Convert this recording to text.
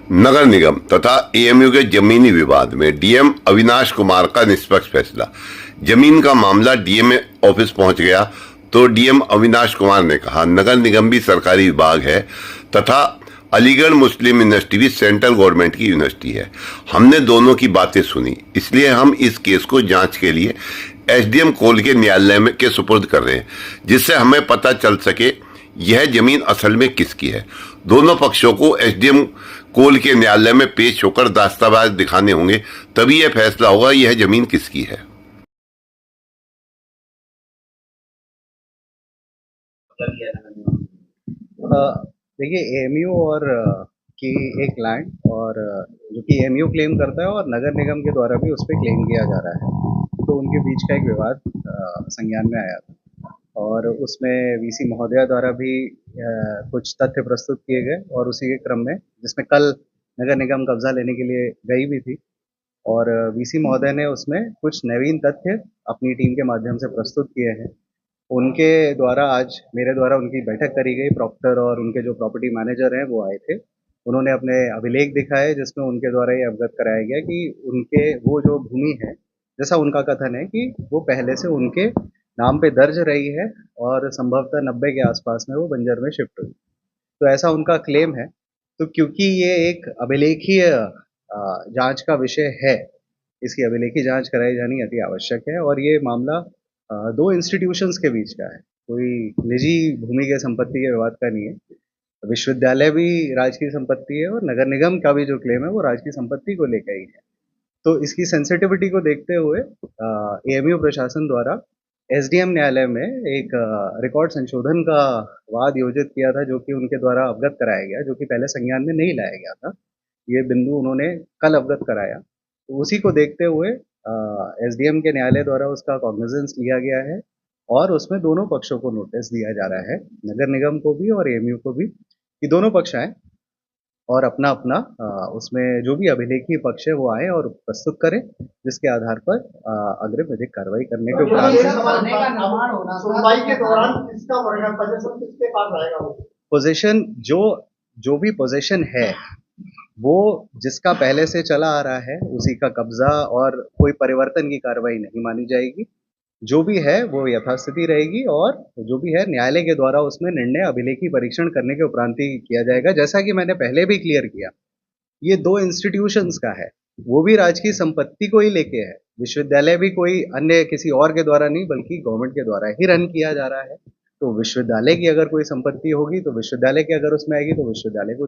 नगर निगम तथा एएमयू के जमीनी विवाद में डीएम अविनाश कुमार का निष्पक्ष फैसला। जमीन का मामला डीएम ऑफिस पहुंच गया तो डीएम अविनाश कुमार ने कहा, नगर निगम भी सरकारी विभाग है तथा अलीगढ़ मुस्लिम यूनिवर्सिटी भी सेंट्रल गवर्नमेंट की यूनिवर्सिटी है। हमने दोनों की बातें सुनी, इसलिए हम इस केस को जांच के लिए एसडीएम कोल के न्यायालय में के सुपुर्द कर रहे हैं, जिससे हमें पता चल सके यह जमीन असल में किसकी है। दोनों पक्षों को एसडीएम कोल के न्यायालय में पेश होकर दस्तावेज दिखाने होंगे, तभी यह फैसला होगा यह जमीन किसकी है। देखिए, एएमयू और की एक लैंड और जो कि एएमयू क्लेम करता है और नगर निगम के द्वारा भी उस पर क्लेम किया जा रहा है, तो उनके बीच का एक विवाद संज्ञान में आया था और उसमें वीसी महोदया द्वारा भी कुछ तथ्य प्रस्तुत किए गए और उसी के क्रम में, जिसमें कल नगर निगम कब्जा लेने के लिए गई भी थी और वीसी महोदय ने उसमें कुछ नवीन तथ्य अपनी टीम के माध्यम से प्रस्तुत किए हैं। उनके द्वारा आज मेरे द्वारा उनकी बैठक करी गई। प्रॉक्टर और उनके जो प्रॉपर्टी मैनेजर हैं वो आए थे। उन्होंने अपने अभिलेख दिखाए जिसमें उनके द्वारा ये अवगत कराया गया कि उनके वो जो भूमि है, जैसा उनका कथन है कि वो पहले से उनके नाम पे दर्ज रही है और संभवतः 90 के आसपास में वो बंजर में शिफ्ट हुई। तो ऐसा उनका क्लेम है। तो क्योंकि ये एक अभिलेखीय जांच का विषय है, इसकी अभिलेखी जांच कराई जानी अति आवश्यक है और ये मामला दो इंस्टीट्यूशंस के बीच का है, कोई निजी भूमि के संपत्ति के विवाद का नहीं है। विश्वविद्यालय भी राज की संपत्ति है और नगर निगम का भी जो क्लेम है वो राज की संपत्ति को लेकर ही है। तो इसकी सेंसिटिविटी को देखते हुए एएमयू प्रशासन द्वारा एसडीएम न्यायालय में एक रिकॉर्ड संशोधन का वाद योजित किया था, जो कि उनके द्वारा अवगत कराया गया, जो कि पहले संज्ञान में नहीं लाया गया था। ये बिंदु उन्होंने कल अवगत कराया। तो उसी को देखते हुए एसडीएम के न्यायालय द्वारा उसका कॉग्निजेंस लिया गया है और उसमें दोनों पक्षों को नोटिस दिया जा रहा है, नगर निगम को भी और एएमयू को भी, कि दोनों पक्ष आए और अपना अपना उसमें जो भी अभिलेखी पक्ष है वो आए और प्रस्तुत करें, जिसके आधार पर अग्रिम विधिक कार्रवाई करने के उपरांत सुनवाई के दौरान किसका वर्णन पोजीशन किसके पास रहेगा? वो पोजीशन जो भी पोजीशन है वो जिसका पहले से चला आ रहा है उसी का कब्जा और कोई परिवर्तन की कार्रवाई नहीं मानी जाएगी। जो भी है वो यथास्थिति रहेगी और जो भी है न्यायालय के द्वारा उसमें निर्णय अभिलेखी परीक्षण करने के उपरांत ही किया जाएगा। जैसा कि मैंने पहले भी क्लियर किया, ये दो इंस्टीट्यूशंस का है, वो भी राज की संपत्ति को ही लेके है। विश्वविद्यालय भी कोई अन्य किसी और के द्वारा नहीं बल्कि गवर्नमेंट के द्वारा ही रन किया जा रहा है। तो विश्वविद्यालय की अगर कोई संपत्ति होगी तो विश्वविद्यालय की अगर उसमें आएगी तो विश्वविद्यालय को